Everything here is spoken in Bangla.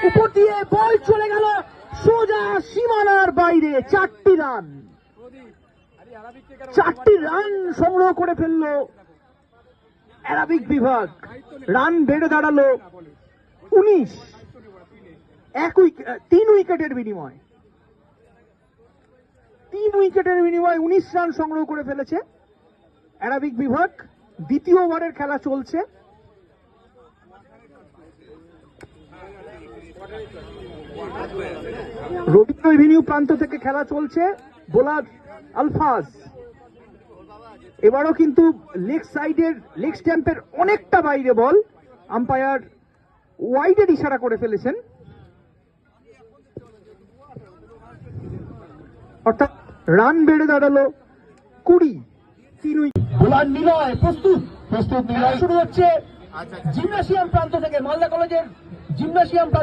উপর দিয়ে বল চলে গেল সোজা সীমানার বাইরে। 4টি রান, 4টি রান সংগ্রহ করে ফেললো অ্যারাবিক বিভাগ। রান বেড়ে দাঁড়ালো 19। 3 উইকেটের বিনিময় 19 রান সংগ্রহ করে ফেলেছে অ্যারাবিক বিভাগ। দ্বিতীয় ওভারের খেলা চলছে। রবীন্দ্র এভিনিউ প্রান্ত থেকে খেলা চলছে। বোলার আলফাজ, এবারও কিন্তু লেগ সাইডের লেগ স্ট্যাম্পের অনেকটা বাইরে বল। আম্পায়ার ওয়াইডের ইশারা করে ফেলেছেন, অর্থাৎ রান বেড়ে দাঁড়ালো 20। 3 উইকেট। বোলার নিলয় প্রস্তুত নিলয় শুরু হচ্ছে জিমনাসিয়াম প্রান্ত থেকে, মালদা কলেজের জিমনাসিয়াম